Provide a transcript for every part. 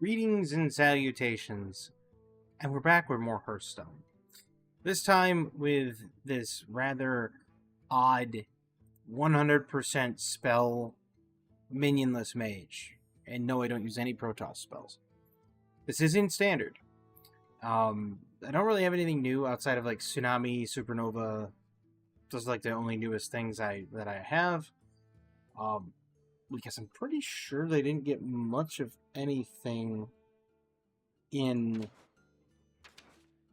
Greetings and salutations, and we're back with more Hearthstone. This time with this rather odd 100% spell minionless mage. And no, I don't use any protoss spells. This is in standard. I don't really have anything new outside of like Tsunami, Supernova. Those are like the only newest things that I have. Because I'm pretty sure they didn't get much of anything in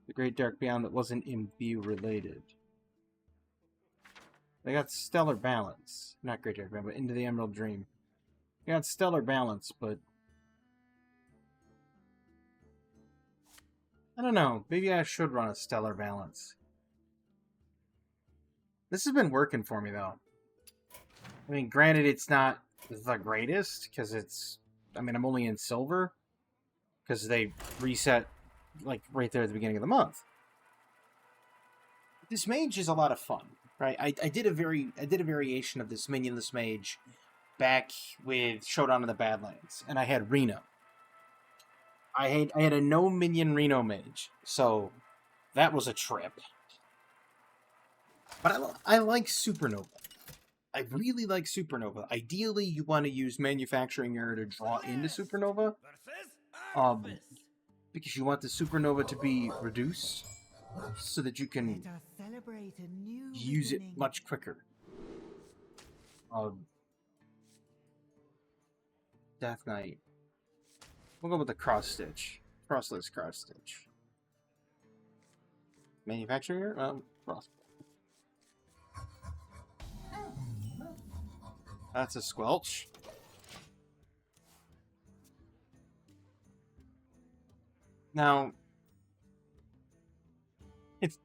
the Great Dark Beyond that wasn't imbue related. They got Stellar Balance. Not Great Dark Beyond, but Into the Emerald Dream. They got Stellar Balance, but I don't know. Maybe I should run a Stellar Balance. This has been working for me, though. I mean, granted, it's not the greatest, because I'm only in silver, because they reset, like, right there at the beginning of the month. This mage is a lot of fun, right? I did a variation of this minionless mage back with Showdown in the Badlands, and I had Reno. I had a no minion Reno mage, so that was a trip. But I like Supernova. I really like Supernova. Ideally, you want to use Manufacturing Error to draw into Supernova, because you want the Supernova to be reduced, so that you can use it much quicker. Death Knight. We'll go with the Cross Stitch. Crossless Cross Stitch. Manufacturing Error? Cross. That's a Squelch. Now,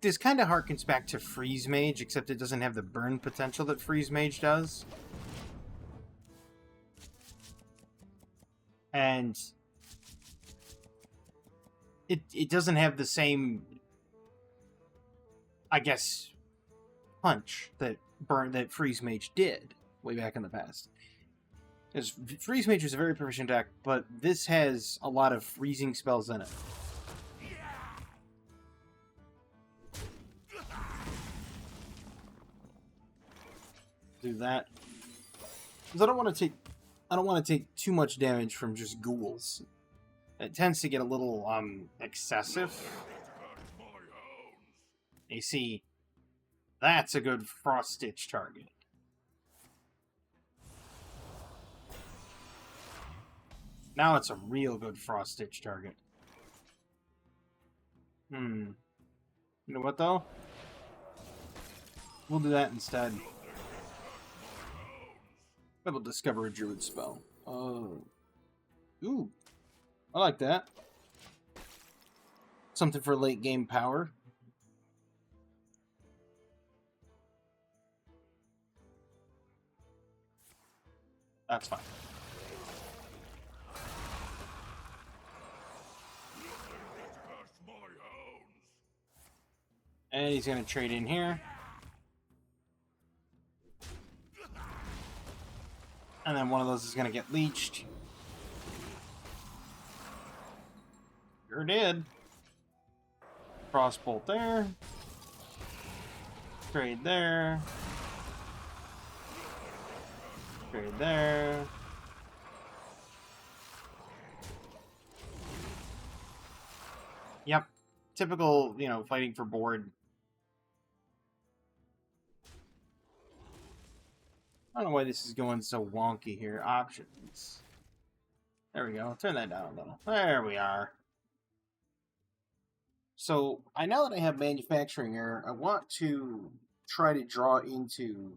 this kind of harkens back to Freeze Mage, except it doesn't have the burn potential that Freeze Mage does. And it doesn't have the same, I guess, punch that Freeze Mage did way back in the past. Because Freeze Mage is a very proficient deck, but this has a lot of freezing spells in it. Do that. Because I don't want to take too much damage from just ghouls. It tends to get a little excessive. You see, that's a good Frost Stitch target. Now it's a real good Frost Stitch target. You know what, though? We'll do that instead. I will discover a Druid spell. Ooh. I like that. Something for late game power. That's fine. And he's going to trade in here. And then one of those is going to get leeched. Sure did. Crossbolt there. Trade there. Trade there. Yep. Typical, fighting for board. I don't know why this is going so wonky here. Options. There we go. Turn that down a little. There we are. So, now that I have Manufacturing Error, I want to try to draw into...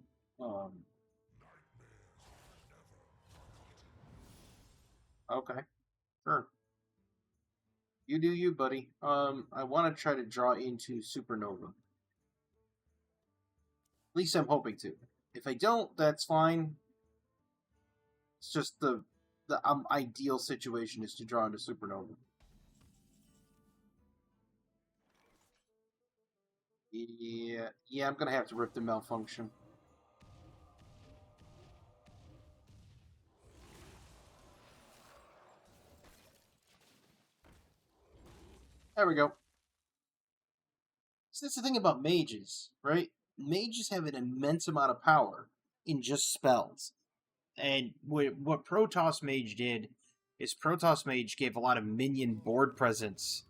Okay. Sure. You do you, buddy. I want to try to draw into Supernova. At least I'm hoping to. If I don't, that's fine. It's just the ideal situation is to draw into Supernova. Yeah, I'm gonna have to rip the Malfunction. There we go. So that's the thing about mages, right? Mages have an immense amount of power in just spells. And what Protoss Mage did is Protoss Mage gave a lot of minion board presence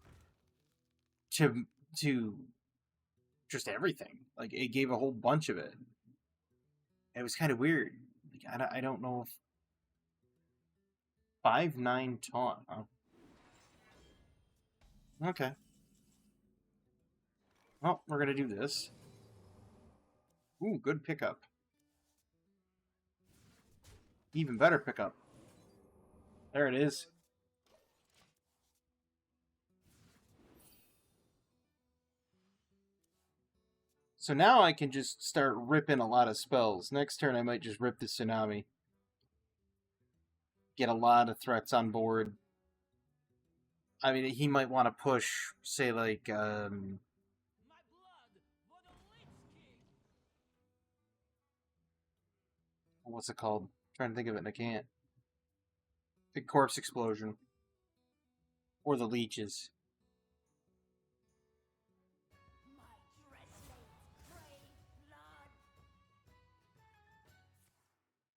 to just everything. Like, it gave a whole bunch of it. It was kind of weird. Like, I don't know if 5-9 taunt. Huh? Okay. Well, we're gonna do this. Ooh, good pickup. Even better pickup. There it is. So now I can just start ripping a lot of spells. Next turn I might just rip the Tsunami. Get a lot of threats on board. I mean, he might want to push, say, like, what's it called? I'm trying to think of it and I can't. The Corpse Explosion. Or the Leeches.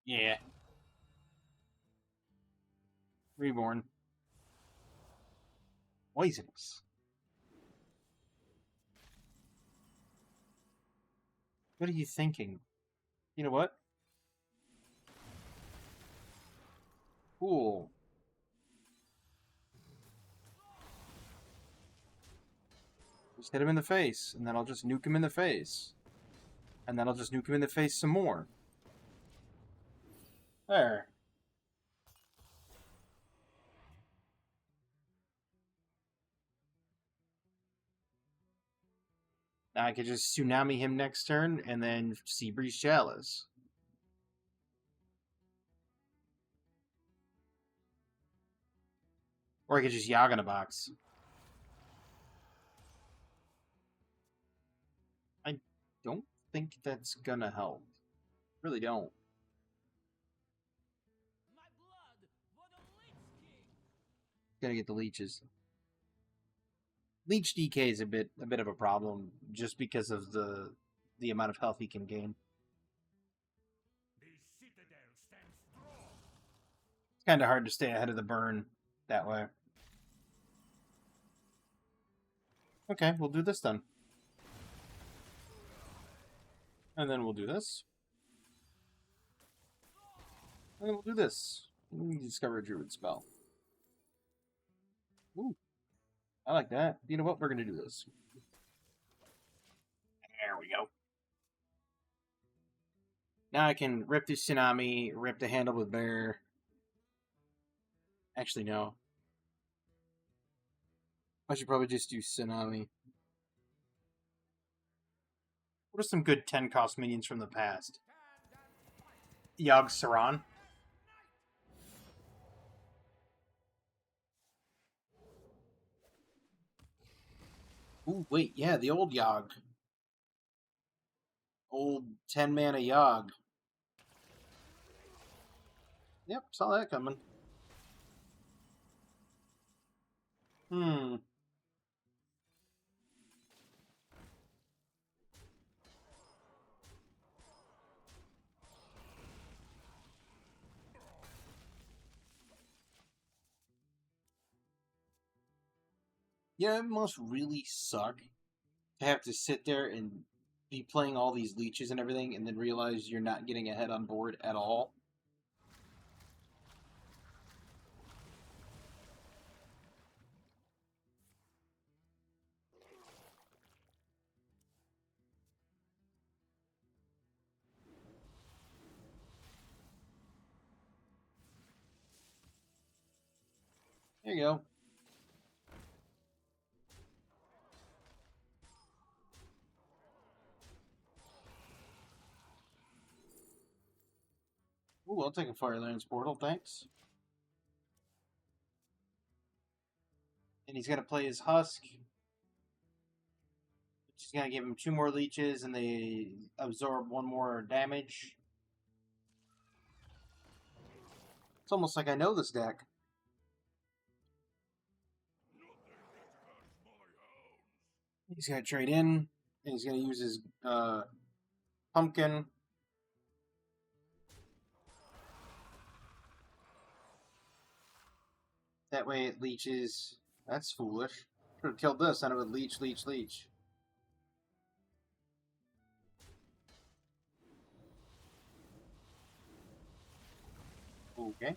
Yeah. Reborn. Poisonous. What are you thinking? You know what? Cool. Just hit him in the face, and then I'll just nuke him in the face. And then I'll just nuke him in the face some more. There. Now I could just Tsunami him next turn, and then Seabreeze Chalice. Or I could just Yagana box. I don't think that's gonna help. Really don't. Gonna get the leeches. Leech DK is a bit of a problem just because of the amount of health he can gain. It's kind of hard to stay ahead of the burn that way. Okay, we'll do this then. And then we'll do this. And then we'll do this. Discover a Druid spell. Ooh. I like that. You know what? We're going to do this. There we go. Now I can rip the Tsunami, rip the handle with Bear. Actually, no. I should probably just do Tsunami. What are some good 10-cost minions from the past? Yogg Saron. Ooh, wait, yeah, the old Yogg. Old 10-mana Yogg. Yep, saw that coming. Yeah, it must really suck to have to sit there and be playing all these leeches and everything and then realize you're not getting ahead on board at all. There you go. Ooh, I'll take a Firelands Portal, thanks. And he's going to play his Husk. She's going to give him 2 more leeches and they absorb 1 more damage. It's almost like I know this deck. He's going to trade in, and he's going to use his pumpkin. That way it leeches. That's foolish. Should have killed this, and it would leech, leech, leech. Okay.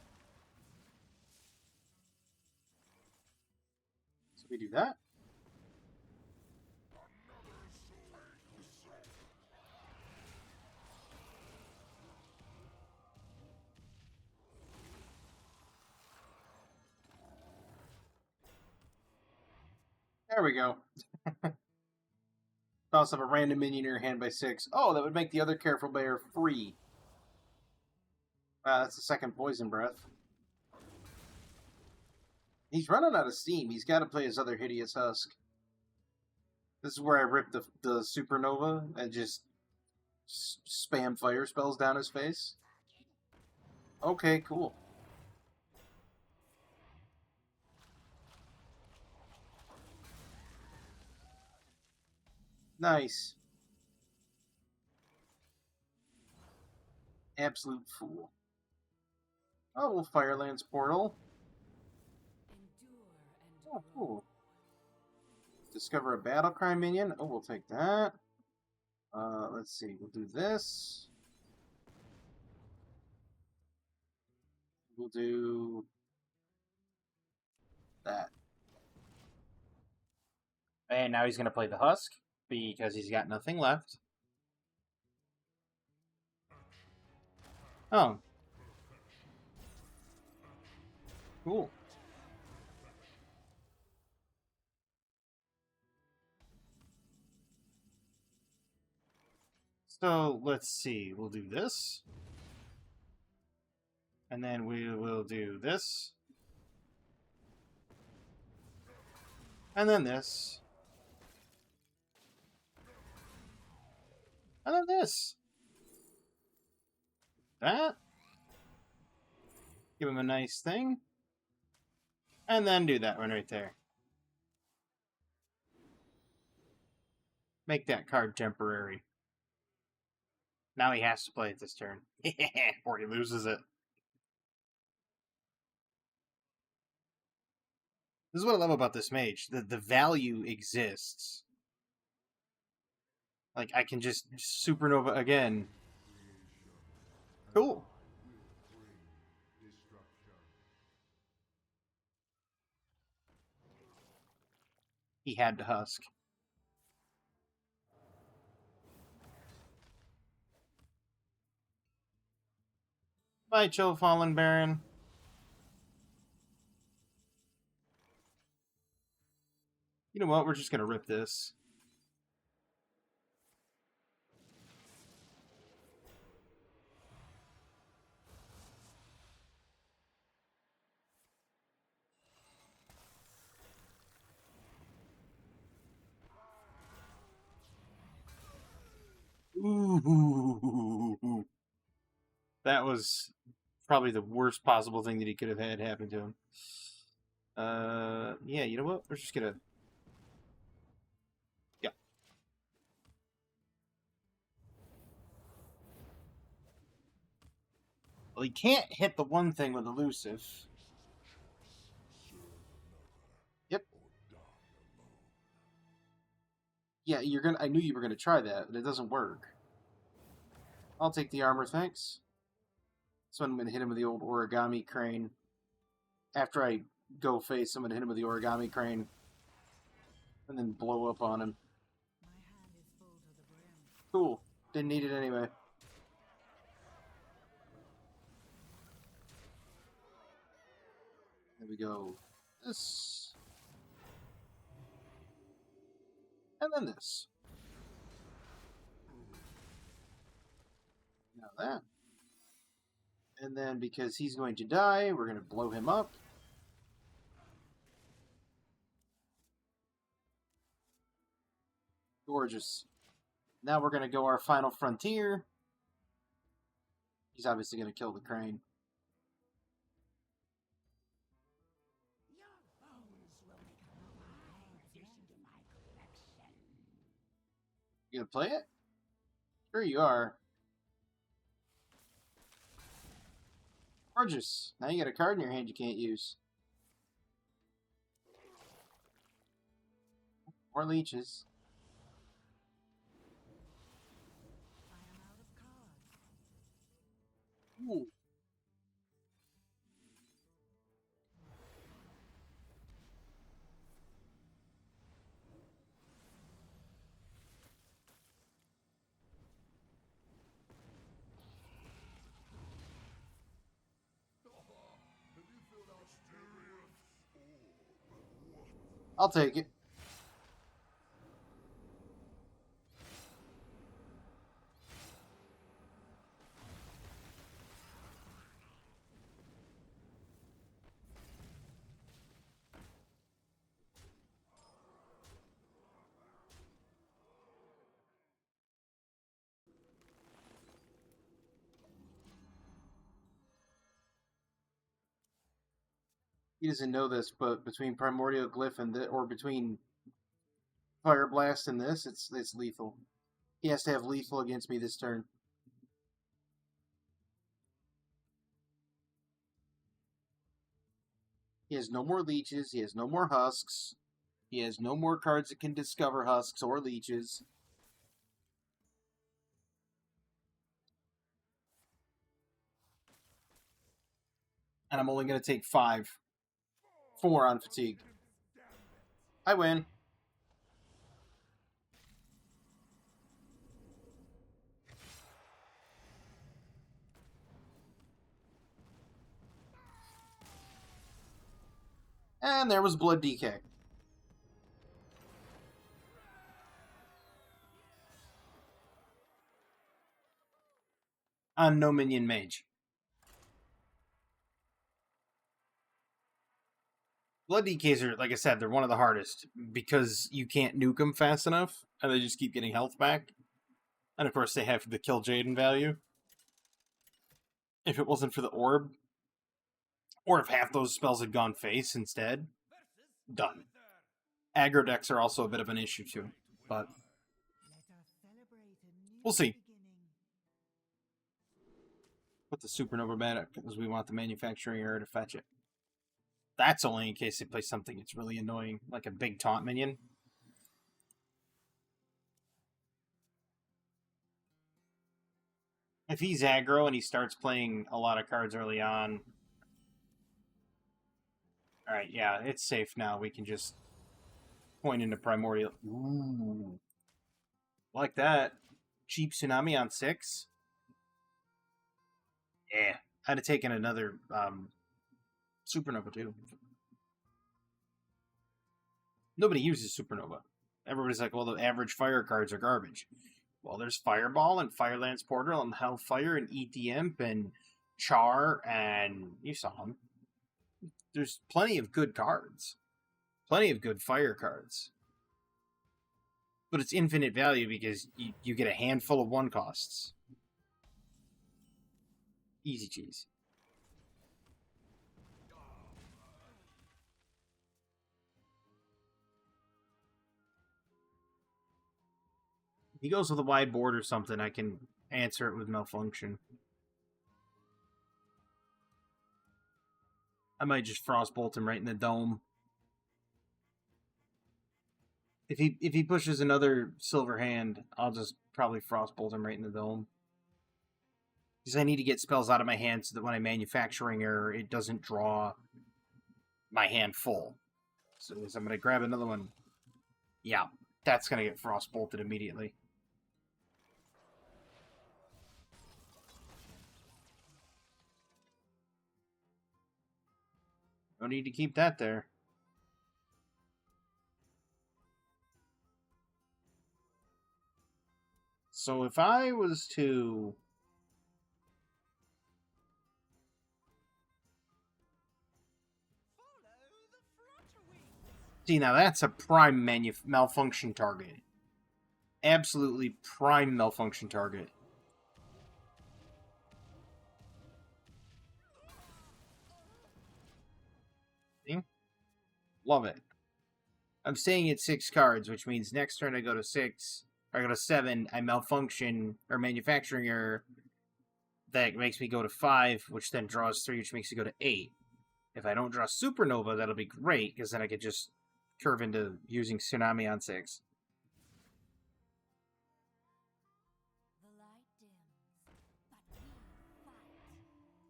So we do that. There we go. Toss up a random minion in your hand by 6. Oh, that would make the other Careful Bear free. Wow, that's the second Poison Breath. He's running out of steam. He's got to play his other Hideous Husk. This is where I rip the Supernova and just spam fire spells down his face. Okay, cool. Nice. Absolute fool. Oh, we'll Firelands Portal. Oh, cool. Discover a battle cry minion. Oh, we'll take that. Let's see. We'll do this. We'll do that. And now he's going to play the Husk because he's got nothing left. Oh. Cool. So, let's see. We'll do this. And then we will do this. And then this. And then this. That. Give him a nice thing. And then do that one right there. Make that card temporary. Now he has to play it this turn. Or he loses it. This is what I love about this mage. The value exists. Like, I can just Supernova again. Cool. He had to Husk. Bye, Chill Fallen Baron. You know what? We're just going to rip this. Ooh. That was probably the worst possible thing that he could have had happen to him. Yeah, you know what? We're just gonna... Yeah. Well, he can't hit the one thing with Elusive. Yep. Yeah, you're gonna... I knew you were gonna try that, but it doesn't work. I'll take the armor, thanks. So I'm gonna hit him with the old Origami Crane. After I go face, I'm gonna hit him with the Origami Crane. And then blow up on him. Cool. Didn't need it anyway. There we go. This. And then this. Now that. And then because he's going to die, we're going to blow him up. Gorgeous. Now we're going to go our final frontier. He's obviously going to kill the crane. You gonna play it? Sure you are. Gorgeous. Now you got a card in your hand you can't use. More leeches. Ooh. I'll take it. He doesn't know this, but between Primordial Glyph and or between Fire Blast and this, it's lethal. He has to have lethal against me this turn. He has no more leeches. He has no more husks. He has no more cards that can discover husks or leeches. And I'm only going to take 5. 4 on fatigue. I win. And there was Blood DK. I'm no minion mage. Blood DKs are, like I said, they're one of the hardest because you can't nuke them fast enough, and they just keep getting health back. And of course, they have the kill Jaden value. If it wasn't for the orb, or if half those spells had gone face instead, done. Aggro decks are also a bit of an issue too, but we'll see. Put the Supernova back because we want the manufacturing error to fetch it. That's only in case they play something that's really annoying, like a big taunt minion. If he's aggro and he starts playing a lot of cards early on... Alright, yeah, it's safe now. We can just point into Primordial. Ooh. Like that. Cheap Tsunami on 6. Yeah. I'd have taken another Supernova too. Nobody uses Supernova. Everybody's like, well, the average fire cards are garbage. Well, there's Fireball and Firelance Portal and Hellfire and ETMP and Char and you saw them. There's plenty of good cards. Plenty of good fire cards. But it's infinite value because you get a handful of 1 costs. Easy cheese. If he goes with a wide board or something, I can answer it with Malfunction. I might just Frostbolt him right in the dome. If he pushes another Silver Hand, I'll just probably Frostbolt him right in the dome. Because I need to get spells out of my hand so that when I'm manufacturing error, it doesn't draw my hand full. So I'm going to grab another one. Yeah, that's going to get Frostbolted immediately. No need to keep that there. So if I was to... See, now that's a prime malfunction target. Absolutely prime malfunction target. See? Love it. I'm staying at 6 cards, which means next turn I go to 6. I go to 7, I malfunction or manufacturing error. That makes me go to 5, which then draws 3, which makes me go to 8. If I don't draw supernova, that'll be great, because then I could just curve into using tsunami on 6.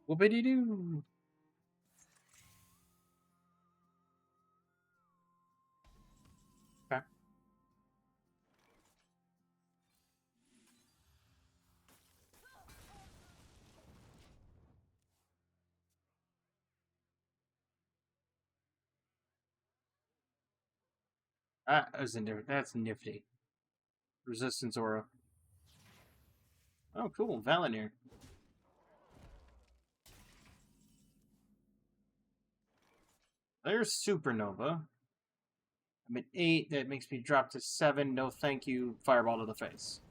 Whoopity-doo! Okay. That's nifty. Resistance aura. Oh, cool. Valinir. There's supernova. I'm at 8. That makes me drop to 7. No thank you. Fireball to the face.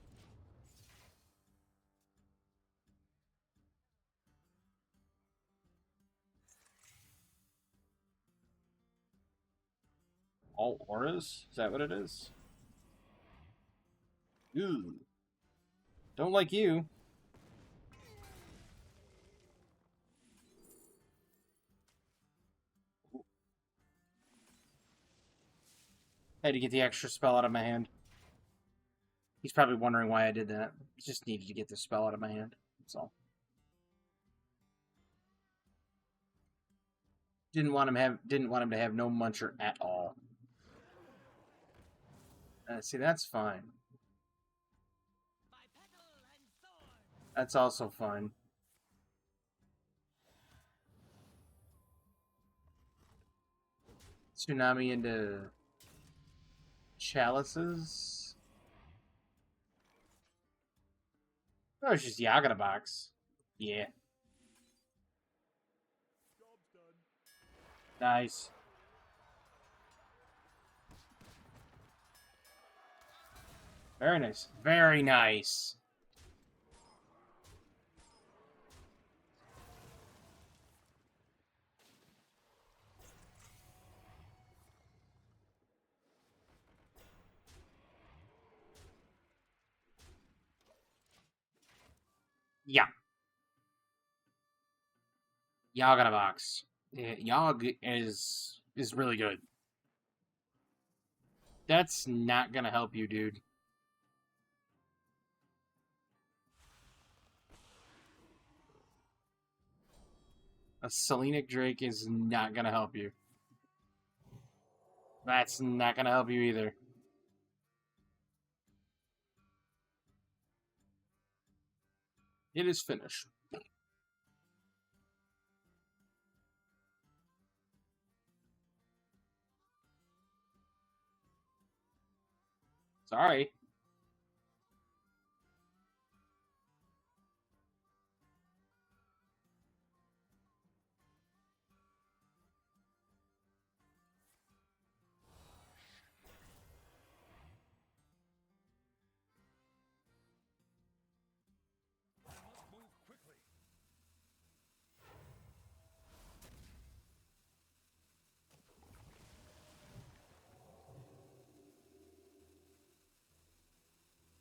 All auras? Is that what it is? Ooh. Don't like you. Had to get the extra spell out of my hand. He's probably wondering why I did that. Just needed to get the spell out of my hand. That's all. Didn't want him to have no muncher at all. See, that's fine. That's also fine. Tsunami into chalices. Oh, it's just Yagata box. Yeah. Nice. Very nice. Very nice. Yeah. Yagata box. Yeah, Yog is really good. That's not gonna help you, dude. A Selenic Drake is not gonna help you. That's not gonna help you either. It is finished. Sorry.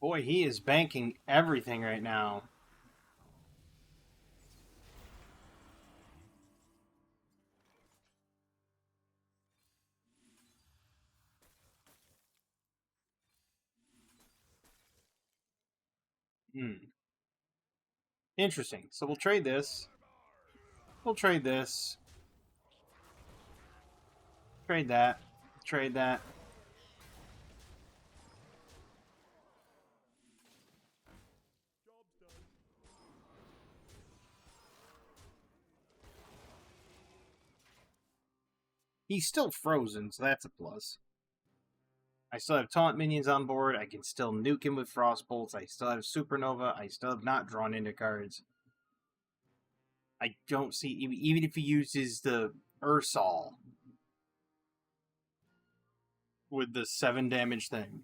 Boy, he is banking everything right now. Interesting. So we'll trade this. We'll trade this. Trade that. Trade that. He's still frozen, so that's a plus. I still have taunt minions on board. I can still nuke him with frost bolts. I still have supernova. I still have not drawn into cards. I don't see, even if he uses the Ursal with the 7 damage thing.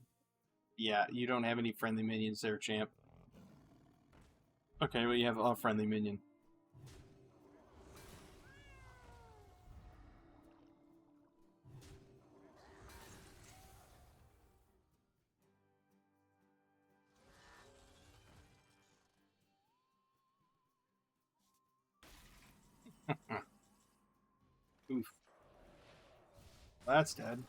Yeah, you don't have any friendly minions there, champ. Okay, well, you have a friendly minion. Oof. That's dead.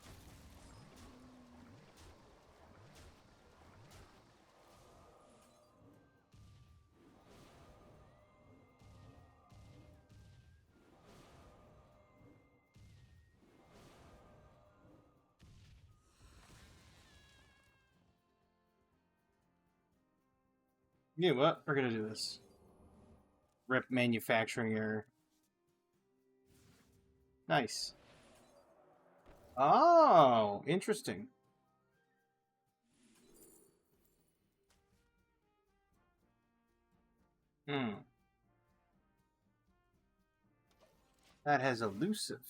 You know what? We're gonna do this. Rip manufacturing error. Nice. Oh, interesting. Hmm. That has elusive.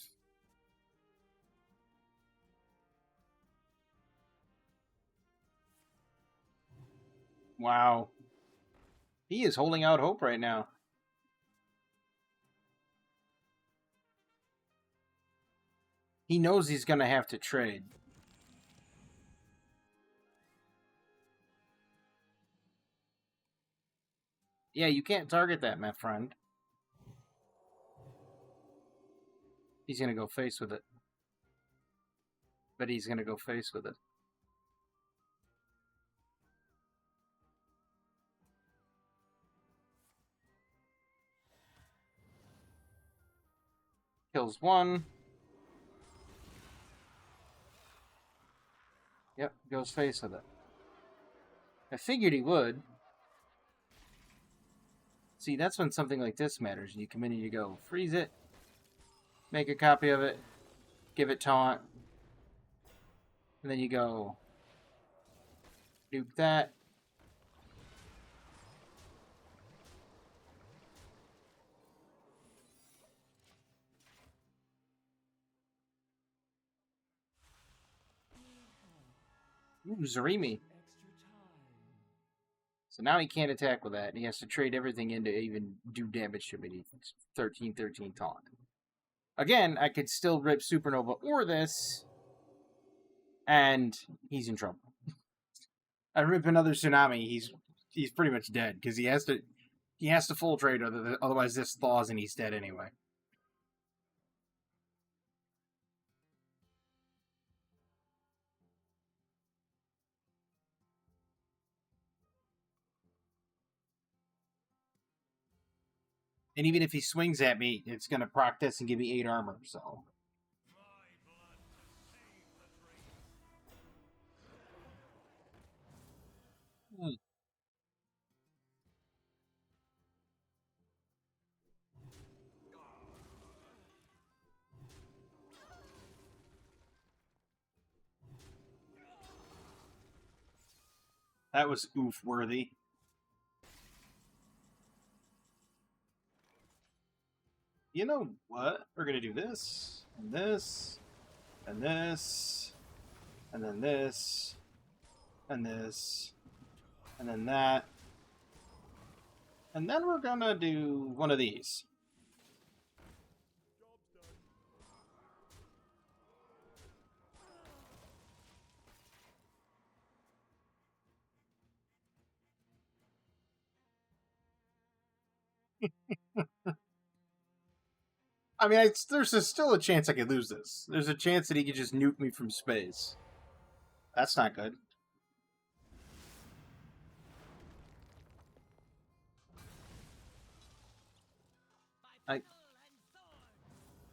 Wow. He is holding out hope right now. He knows he's gonna have to trade. Yeah, you can't target that, my friend. He's gonna go face with it. But he's gonna go face with it. Kills one. Yep, goes face with it. I figured he would. See, that's when something like this matters. You come in and you go, freeze it, make a copy of it, give it taunt, and then you go, dupe that. Ooh, Zarimi. So now he can't attack with that. He has to trade everything in to even do damage to me. 13-13 taunt. Again, I could still rip Supernova or this, and he's in trouble. I rip another Tsunami, he's pretty much dead because he has to full trade, otherwise this thaws and he's dead anyway. And even if he swings at me, it's going to proc this and give me 8 armor, so. That was oof worthy. You know what? We're going to do this, and this, and this, and then this, and this, and then that. And then we're going to do one of these. I mean, there's still a chance I could lose this. There's a chance that he could just nuke me from space. That's not good. I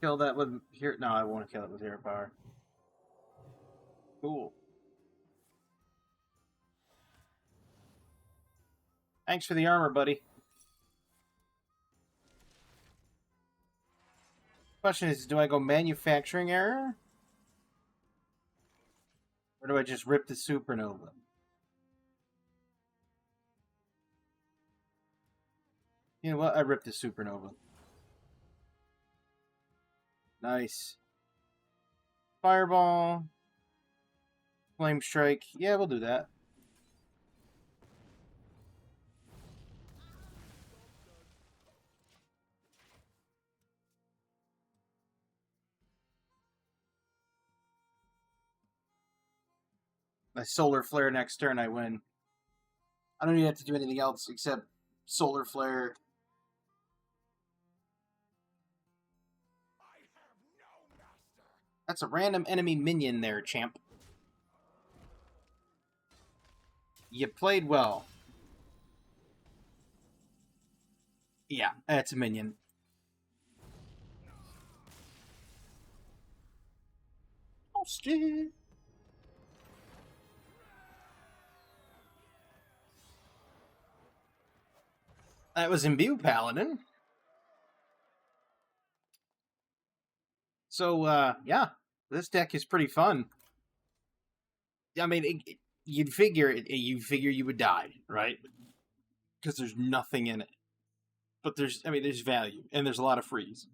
kill that with here. No, I won't kill it with hero power. Cool. Thanks for the armor, buddy. Question is, do I go manufacturing error? Or do I just rip the supernova? You know what? I ripped the supernova. Nice. Fireball. Flame strike. Yeah, we'll do that. My solar flare next turn, I win. I don't even have to do anything else except solar flare. That's a random enemy minion there, champ. You played well. Yeah, that's a minion. Oh, shit. That was Imbue Paladin. So, yeah, this deck is pretty fun. I mean, you'd figure you would die, right? Because there's nothing in it. But there's value, and there's a lot of freeze.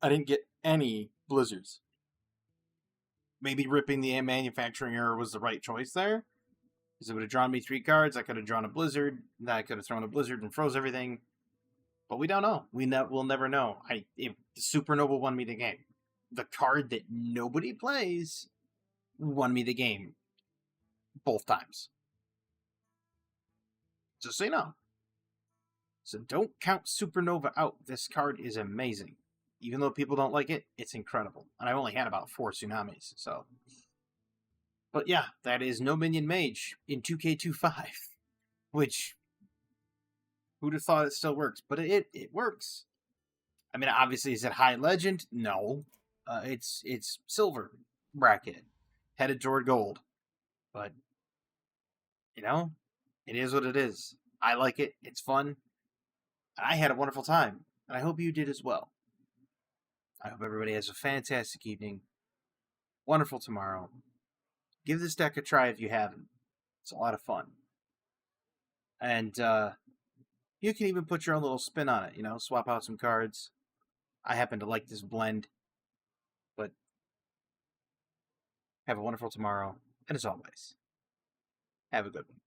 I didn't get any blizzards. Maybe ripping the manufacturing error was the right choice there. Because it would have drawn me 3 cards. I could have drawn a blizzard. Then I could have thrown a blizzard and froze everything. But we don't know. We'll never know. If the Supernova won me the game. The card that nobody plays won me the game both times. Just so you know. So don't count Supernova out. This card is amazing. Even though people don't like it, it's incredible. And I only had about 4 tsunamis, so. But yeah, that is No Minion Mage in 2K25. Which, who'd have thought it still works? But it works. I mean, obviously, is it high legend? No. It's silver bracket. Headed toward gold. But, you know, it is what it is. I like it. It's fun. I had a wonderful time. And I hope you did as well. I hope everybody has a fantastic evening. Wonderful tomorrow. Give this deck a try if you haven't. It's a lot of fun. And you can even put your own little spin on it, swap out some cards. I happen to like this blend. But have a wonderful tomorrow. And as always, have a good one.